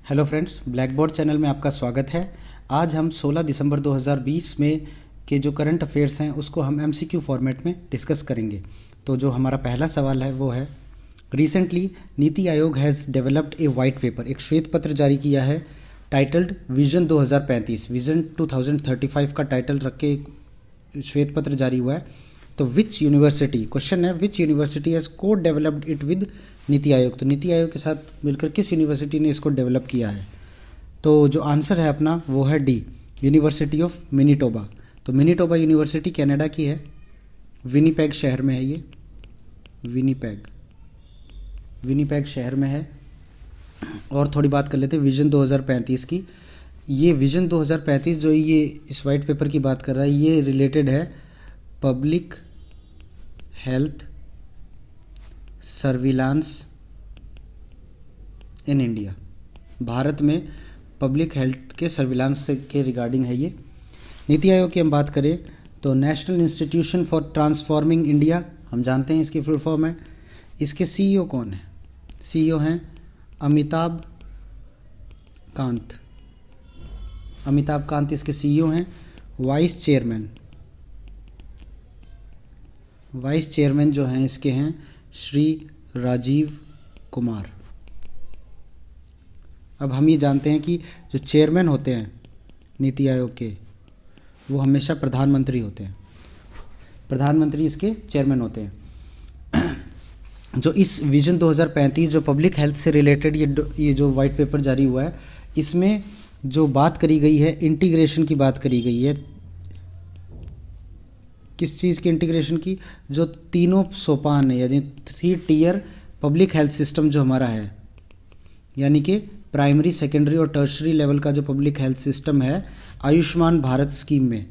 Hello friends, black board channel में आपका स्वागत है। आज हम 16 दिसंबर 2020 में के जो करंट अफेयर्स हैं उसको हम एमसीक्यू फॉर्मेट में डिस्कस करेंगे। तो जो हमारा पहला सवाल है वो है, recently NITI Aayog has developed A white paper, एक श्वेत पत्र जारी किया है टाइटल्ड विजन 2035, विजन 2035 का टाइटल रख के श्वेत पत्र जारी हुआ है। तो विच यूनिवर्सिटी, क्वेश्चन है विच यूनिवर्सिटी हैज़ को developed it with NITI Aayog. तो नीति आयोग के साथ मिलकर किस यूनिवर्सिटी ने इसको डेवलप किया है? तो जो आंसर है अपना वो है डी, यूनिवर्सिटी ऑफ मैनिटोबा। तो मैनिटोबा यूनिवर्सिटी कनाडा की है, विनीपेग शहर में है ये, विनीपेग शहर में है। और थोड़ी बात कर लेते हैं विजन 2035 की। ये विजन 2035 जो ये इस वाइट पेपर की बात कर रहा है, ये रिलेटेड है public health surveillance in India. Bharat में पब्लिक हेल्थ के सर्विलांस के रिगार्डिंग है ये। नीति आयोग की हम बात करें तो national institution for transforming India, हम जानते हैं इसकी फुल फॉर्म है। इसके सीईओ कौन है? सीईओ हैं अमिताभ कांत इसके सीईओ हैं। वाइस चेयरमैन जो हैं इसके हैं श्री राजीव कुमार। अब हम ये जानते हैं कि जो चेयरमैन होते हैं नीति आयोग के वो हमेशा प्रधानमंत्री होते हैं, प्रधानमंत्री इसके चेयरमैन होते हैं। जो इस विजन 2035 जो पब्लिक हेल्थ से रिलेटेड ये जो वाइट पेपर जारी हुआ है, इसमें जो बात करी गई है इंटीग्रेशन की बात करी गई है। किस चीज़ की इंटीग्रेशन की? जो तीनों सोपान है, यानी 3 टियर पब्लिक हेल्थ सिस्टम जो हमारा है, यानी कि प्राइमरी, सेकेंडरी और टर्शरी लेवल का जो पब्लिक हेल्थ सिस्टम है आयुष्मान भारत स्कीम में,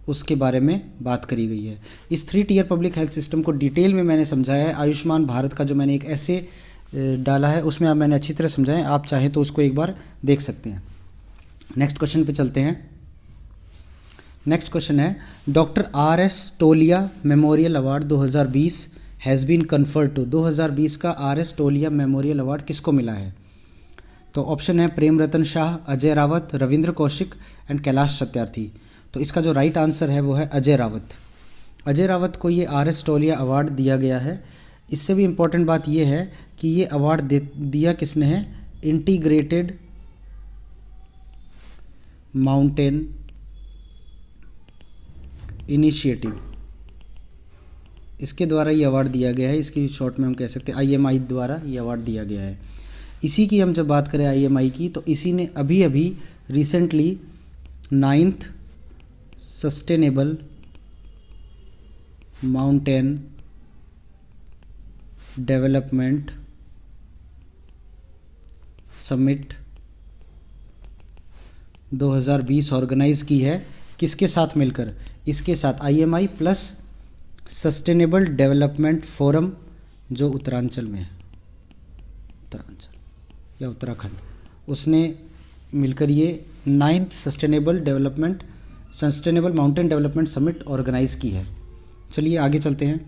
उसके बारे में बात करी गई है। इस 3 टियर पब्लिक हेल्थ सिस्टम को डिटेल में मैंने समझाया है। आयुष्मान भारत का जो मैंने एक ऐसे डाला है उसमें आप मैंने अच्छी तरह समझाया है, आप चाहें तो उसको एक बार देख सकते हैं। नेक्स्ट क्वेश्चन पे चलते हैं। नेक्स्ट क्वेश्चन है, doctor R S. Tolia memorial award 2020 has been conferred to. 2020 का आर.एस. टोलिया मेमोरियल अवार्ड किसको मिला है? तो ऑप्शन है प्रेम रतन शाह, अजय रावत, रविंद्र कौशिक एंड कैलाश सत्यार्थी। तो इसका जो राइट आंसर है वो है अजय रावत। अजय रावत को ये आर.एस. टोलिया अवार्ड दिया गया है। इससे भी इम्पोर्टेंट बात ये है कि ये अवार्ड दिया किसने है? इंटीग्रेटेड माउंटेन इनिशिएटिव, इसके द्वारा ये अवार्ड दिया गया है। इसकी शॉर्ट में हम कह सकते हैं IMI द्वारा ये अवार्ड दिया गया है। इसी की हम जब बात करें IMI की, तो इसी ने अभी अभी recently 9th sustainable mountain development summit 2020 organise की है। किसके साथ मिलकर? इसके साथ IMI plus sustainable development forum जो उत्तरांचल में है, उत्तरांचल या उत्तराखंड, उसने मिलकर ये 9th sustainable mountain development summit organise की है। चलिए आगे चलते हैं।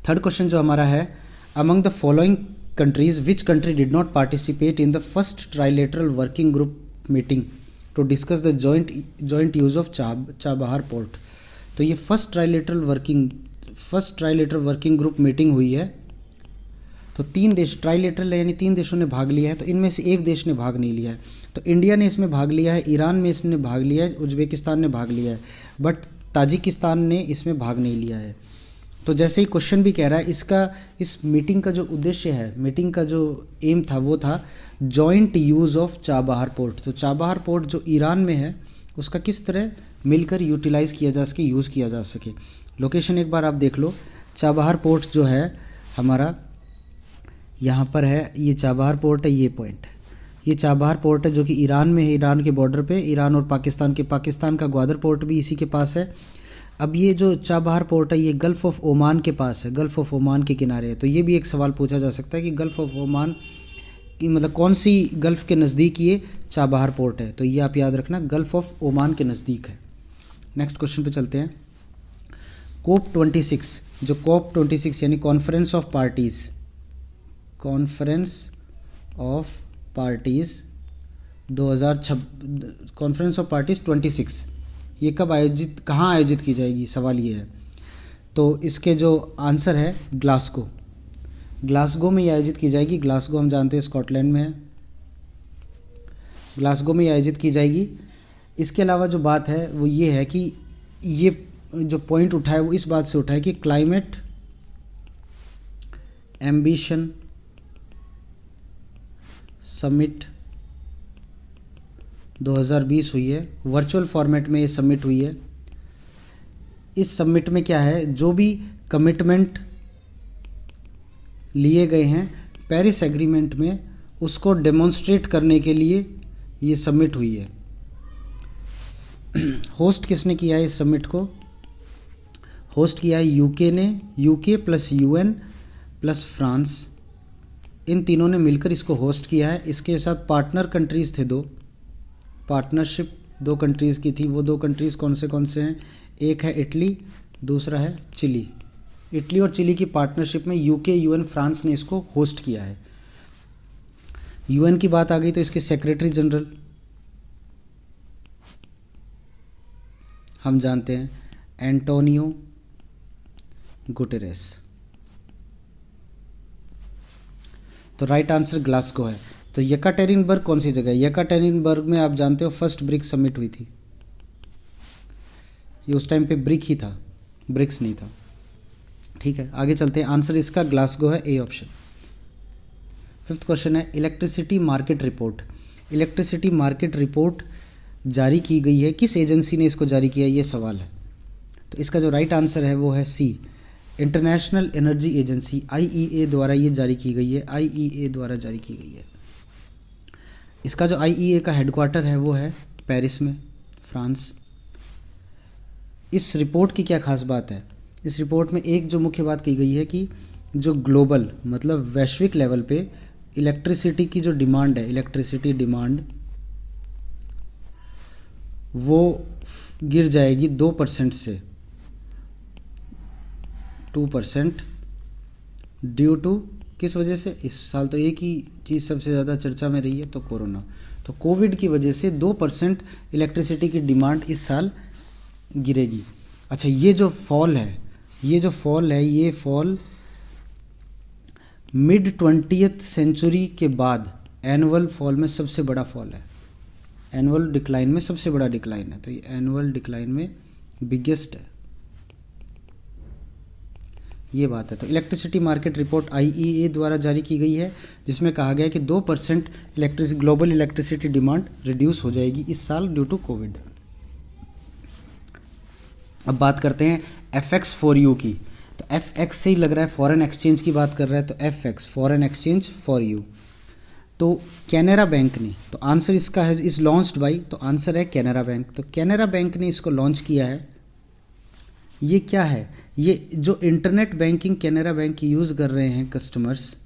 थर्ड क्वेश्चन जो हमारा है, among the following countries which country did not participate in the first trilateral working group meeting to discuss the joint use of Chabahar port. तो ये first trilateral working group meeting हुई है। तो 3 देश ट्राइलेटरल है, यानी 3 देशों ने भाग लिया है। तो इनमें से एक देश ने भाग नहीं लिया है। तो इंडिया ने इसमें भाग लिया है, ईरान में इसने भाग लिया है, उज्बेकिस्तान ने भाग लिया है, बट ताजिकिस्तान ने इसमें भाग नहीं लिया है। तो जैसे ही क्वेश्चन भी कह रहा है, इस मीटिंग का जो उद्देश्य है, मीटिंग का जो एम था वो था joint use of Chabahar port. तो चाबहार पोर्ट जो ईरान में है उसका किस तरह मिलकर यूटिलाइज़ किया जा सके, यूज़ किया जा सके। लोकेशन एक बार आप देख लो। चाबहार पोर्ट जो है हमारा यहाँ पर है, ये चाबहार पोर्ट है, ये पॉइंट है, ये चाबहार पोर्ट है जो कि ईरान में है, ईरान के बॉर्डर पे, ईरान और पाकिस्तान का ग्वादर पोर्ट भी इसी के पास है। अब ये जो चाबहार पोर्ट है ये गल्फ़ ऑफ ओमान के पास है, गल्फ़ ऑफ ओमान के किनारे है। तो ये भी एक सवाल पूछा जा सकता है कि गल्फ़ ऑफ ओमान की मतलब कौन सी गल्फ़ के नज़दीक ये चाबहार पोर्ट है? तो ये आप याद रखना, गल्फ़ ऑफ ओमान के नज़दीक है। नेक्स्ट क्वेश्चन पे चलते हैं। COP26, जो COP26 यानी conference of parties 2026, conference of parties 26, ये कब आयोजित, कहाँ आयोजित की जाएगी, सवाल ये है। तो इसके जो आंसर है ग्लासगो, ग्लासगो में ये आयोजित की जाएगी। ग्लासगो हम जानते हैं स्कॉटलैंड में है, ग्लासगो में आयोजित की जाएगी। इसके अलावा जो बात है वो ये है कि ये जो पॉइंट उठाए वो इस बात से उठाए कि क्लाइमेट एम्बिशन समिट 2020 हुई है, वर्चुअल फॉर्मेट में ये समिट हुई है। इस समिट में क्या है, जो भी कमिटमेंट लिए गए हैं पेरिस एग्रीमेंट में, उसको डेमोन्स्ट्रेट करने के लिए ये समिट हुई है। होस्ट किसने किया है इस समिट को, होस्ट किया है यूके ने, UK plus UN plus France, इन तीनों ने मिलकर इसको होस्ट किया है। इसके साथ पार्टनर कंट्रीज़ थे दो, पार्टनरशिप 2 कंट्रीज़ की थी। वो 2 कंट्रीज़ कौन से हैं, एक है इटली, दूसरा है चिली। इटली और चिली की पार्टनरशिप में यूके, यूएन, फ्रांस ने इसको होस्ट किया है। यूएन की बात आ गई तो इसके सेक्रेटरी जनरल हम जानते हैं एंटोनियो गुटेरेस। तो राइट आंसर ग्लासगो है। तो यकाटेरिनबर्ग कौन सी जगह है, यकाटेरिनबर्ग में आप जानते हो फर्स्ट ब्रिक्स समिट हुई थी। ये उस टाइम पे ब्रिक ही था, ब्रिक्स नहीं था। ठीक है, आगे चलते हैं। आंसर इसका ग्लासगो है, ए ऑप्शन। 5th क्वेश्चन है electricity market report. Electricity market report जारी की गई है, किस एजेंसी ने इसको जारी किया, ये सवाल है। तो इसका जो राइट आंसर है वो है सी, इंटरनेशनल एनर्जी एजेंसी IEA द्वारा ये जारी की गई है, IEA द्वारा जारी की गई है। इसका जो IEA का हेडक्वार्टर है वो है पेरिस में, फ्रांस। इस रिपोर्ट की क्या खास बात है, इस रिपोर्ट में एक जो मुख्य बात कही गई है कि जो ग्लोबल मतलब वैश्विक लेवल पे इलेक्ट्रिसिटी की जो डिमांड है, इलेक्ट्रिसिटी डिमांड वो गिर जाएगी 2% से 2%, ड्यू टू किस वजह से, इस साल तो एक ही चीज़ सबसे ज़्यादा चर्चा में रही है, तो कोरोना। तो कोविड की वजह से 2% इलेक्ट्रिसिटी की डिमांड इस साल गिरेगी। अच्छा, ये जो फॉल है ये फॉल मिड 20th सेंचुरी के बाद एनुअल फॉल में सबसे बड़ा फॉल है, एनुअल डिक्लाइन में सबसे बड़ा डिक्लाइन है। तो ये एनुअल डिक्लाइन में बिगेस्ट है, ये बात है। तो इलेक्ट्रिसिटी मार्केट रिपोर्ट IEA द्वारा जारी की गई है, जिसमें कहा गया है कि 2% ग्लोबल इलेक्ट्रिसिटी डिमांड रिड्यूस हो जाएगी इस साल ड्यू टू कोविड। अब बात करते हैं FX फॉर यू की। तो FX से ही लग रहा है फॉरेन एक्सचेंज की बात कर रहा है, तो FX foreign exchange for you. तो कैनरा बैंक ने, तो आंसर इसका है इज लॉन्च्ड बाई, तो आंसर है कैनरा बैंक। तो कैनरा बैंक ने इसको लॉन्च किया है। ये क्या है, ये जो इंटरनेट बैंकिंग कैनरा बैंक की यूज़ कर रहे हैं कस्टमर्स,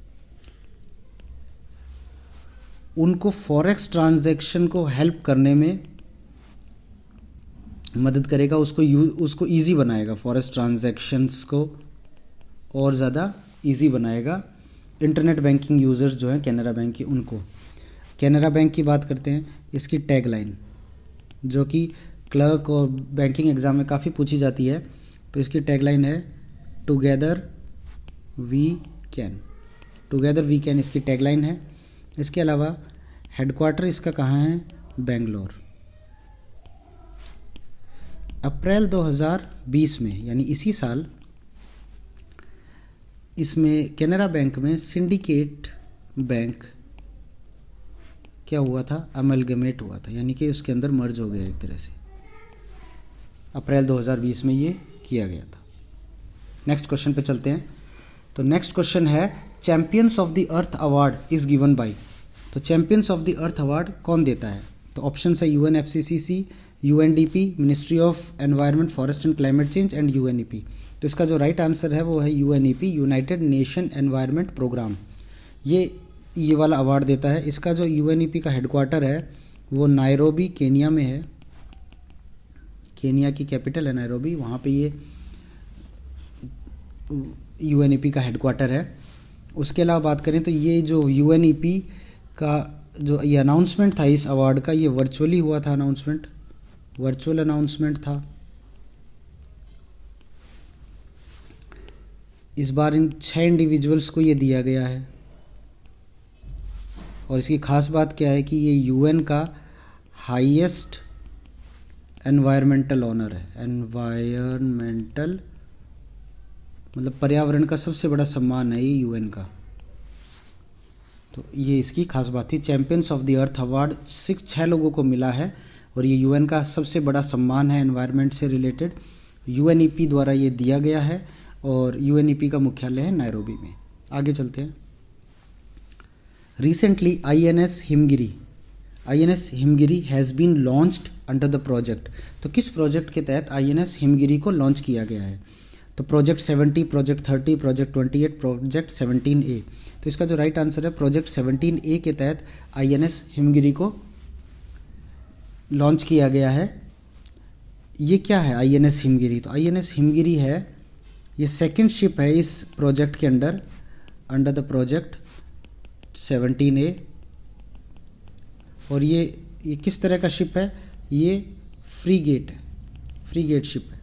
उनको फॉरेक्स ट्रांजैक्शन को हेल्प करने में मदद करेगा, उसको ईजी बनाएगा, फॉरेक्स ट्रांजैक्शंस को और ज़्यादा ईजी बनाएगा। इंटरनेट बैंकिंग यूज़र्स जो हैं कैनरा बैंक की, उनको। कैनरा बैंक की बात करते हैं, इसकी टैगलाइन जो कि क्लर्क और बैंकिंग एग्ज़ाम में काफ़ी पूछी जाती है, तो इसकी टैगलाइन है together we can. Together we can इसकी टैगलाइन है। इसके अलावा हेडक्वार्टर इसका कहाँ है, बेंगलोर। अप्रैल 2020 में यानी इसी साल इसमें कैनरा बैंक में सिंडिकेट बैंक क्या हुआ था, अमलगमेट हुआ था, यानी कि उसके अंदर मर्ज हो गया एक तरह से। अप्रैल 2020 में ये किया गया था। नेक्स्ट क्वेश्चन पे चलते हैं। तो नेक्स्ट क्वेश्चन है champions of the Earth award is given by. तो champions of the Earth award कौन देता है, तो ऑप्शन है UNFCCC, UNDP, ministry of environment forest and climate change and UNEP। तो इसका जो राइट आंसर है वो है UNEP, United Nation Environment Programme. ये वाला अवार्ड देता है। इसका जो UNEP का हेडक्वार्टर है वो नायरोबी केनिया में है, केनिया की कैपिटल है नायरोबी, वहाँ पे ये UNEP का हेडक्वार्टर है। उसके अलावा बात करें तो ये जो UNEP का जो ये अनाउंसमेंट था इस अवार्ड का, ये वर्चुअली हुआ था, अनाउंसमेंट वर्चुअल अनाउंसमेंट था। इस बार इन 6 इंडिविजुअल्स को ये दिया गया है और इसकी खास बात क्या है कि ये यूएन का हाईएस्ट एनवायरमेंटल ऑनर है। एनवायरमेंटल मतलब पर्यावरण का सबसे बड़ा सम्मान है ये यूएन का। तो ये इसकी खास बात थी। Champions of the Earth award 6 लोगों को मिला है और ये यूएन का सबसे बड़ा सम्मान है एनवायरनमेंट से रिलेटेड। यूएनईपी द्वारा ये दिया गया है और यूएनईपी का मुख्यालय है नैरोबी में। आगे चलते हैं। Recently INS Himgiri has been launched under the project. तो किस प्रोजेक्ट के तहत आईएनएस हिमगिरी को लॉन्च किया गया है? तो project 70, project 30, project 28, project 17A। तो इसका जो राइट आंसर है प्रोजेक्ट 17A के तहत आईएनएस हिमगिरी को लॉन्च किया गया है। ये क्या है आईएनएस हिमगिरी? तो आईएनएस हिमगिरी है, ये सेकंड शिप है इस प्रोजेक्ट के अंडर द प्रोजेक्ट 17A। और ये किस तरह का शिप है? ये फ्रीगेट है, फ्रीगेट शिप है।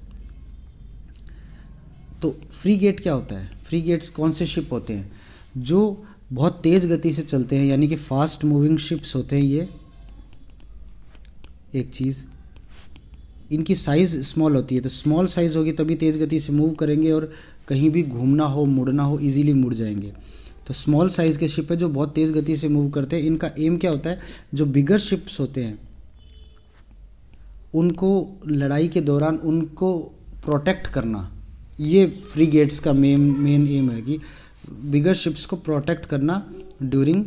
तो फ्रीगेट क्या होता है? फ्रीगेट्स कौन से शिप होते हैं? जो बहुत तेज़ गति से चलते हैं, यानी कि फास्ट मूविंग शिप्स होते हैं ये। एक चीज़, इनकी साइज़ स्मॉल होती है, तो स्मॉल साइज़ होगी तभी तेज़ गति से मूव करेंगे और कहीं भी घूमना हो, मुड़ना हो, इजीली मुड़ जाएंगे। तो स्मॉल साइज़ के शिप है जो बहुत तेज़ गति से मूव करते हैं। इनका एम क्या होता है? जो बिगर शिप्स होते हैं उनको लड़ाई के दौरान उनको प्रोटेक्ट करना, ये फ्रीगेट्स का मेन एम है कि बिगर शिप्स को प्रोटेक्ट करना ड्यूरिंग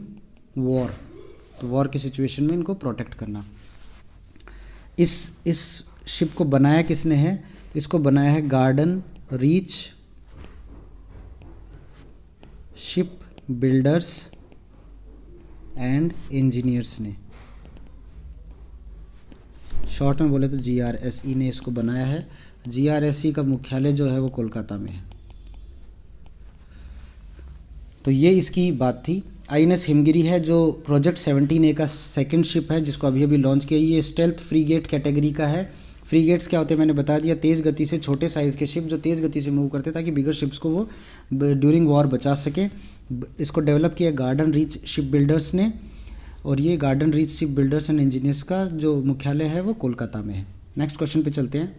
वॉर। तो वॉर की सिचुएशन में इनको प्रोटेक्ट करना। इस शिप को बनाया किसने है? तो इसको बनाया है garden reach ship builders and engineers ने, शॉर्ट में बोले तो GRSE ने इसको बनाया है। GRSE का मुख्यालय जो है वो कोलकाता में है। तो ये इसकी बात थी। आईएनएस हिमगिरी है जो प्रोजेक्ट 17A का सेकंड शिप है जिसको अभी लॉन्च किया। ये स्टेल्थ फ्रीगेट कैटेगरी का है। फ्रीगेट्स क्या होते हैं मैंने बता दिया, तेज़ गति से छोटे साइज़ के शिप जो तेज़ गति से मूव करते हैं ताकि बिगर शिप्स को वो ड्यूरिंग वॉर बचा सके। इसको डेवलप किया गार्डन रीच शिप बिल्डर्स ने और ये garden reach ship builders and engineers का जो मुख्यालय है वो कोलकाता में है। नेक्स्ट क्वेश्चन पे चलते हैं।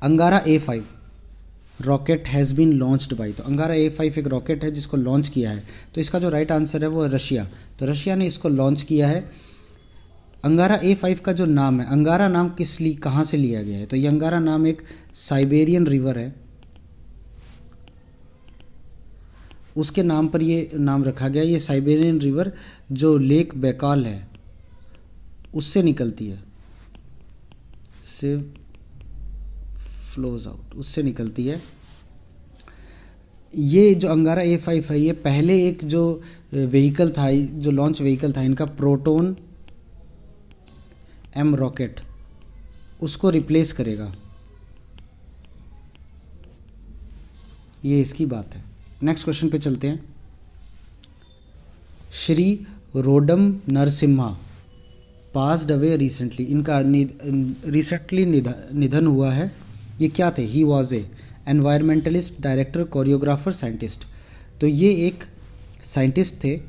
Angara A5 rocket has been launched by. तो अंगारा A5 एक रॉकेट है जिसको लॉन्च किया है। तो इसका जो राइट आंसर है वो रशिया। तो रशिया ने इसको लॉन्च किया है। अंगारा A5 का जो नाम है, अंगारा नाम कहाँ से लिया गया है? तो ये अंगारा नाम एक साइबेरियन रिवर है, उसके नाम पर ये नाम रखा गया। ये साइबेरियन रिवर जो लेक बैकाल है उससे निकलती है, से फ्लोज आउट, उससे निकलती है। ये जो अंगारा A5 है ये पहले एक जो व्हीकल था, जो लॉन्च व्हीकल था इनका, प्रोटॉन M रॉकेट, उसको रिप्लेस करेगा। ये इसकी बात है। नेक्स्ट क्वेश्चन पे चलते हैं। Shri Rodham Narasimha passed away recently. इनका रिसेंटली निधन हुआ है। ये क्या थे? He was a environmentalist, director, choreographer, scientist. तो ये एक साइंटिस्ट थे।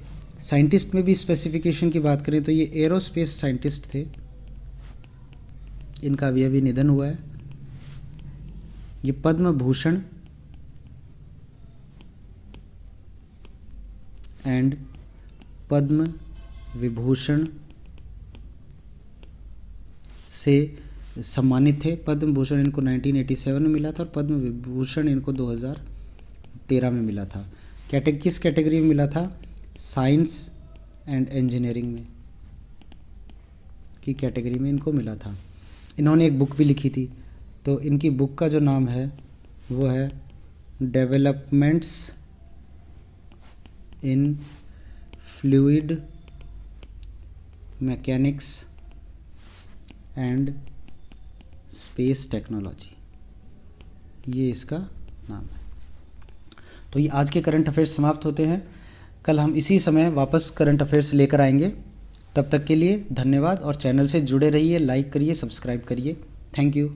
साइंटिस्ट में भी स्पेसिफिकेशन की बात करें तो ये एरोस्पेस साइंटिस्ट थे। इनका अभी निधन हुआ है। ये पद्म भूषण एंड पद्म विभूषण से सम्मानित थे। पद्म भूषण इनको 1987 में मिला था और पद्म विभूषण इनको 2013 में मिला था। किस कैटेगरी में मिला था? साइंस एंड इंजीनियरिंग में की कैटेगरी में इनको मिला था। इन्होंने एक बुक भी लिखी थी। तो इनकी बुक का जो नाम है वो है developments in fluid mechanics and space technology, ये इसका नाम है। तो ये आज के करंट अफेयर्स समाप्त होते हैं। कल हम इसी समय वापस करंट अफेयर्स लेकर आएंगे। तब तक के लिए धन्यवाद और चैनल से जुड़े रहिए, लाइक करिए, सब्सक्राइब करिए। Thank you.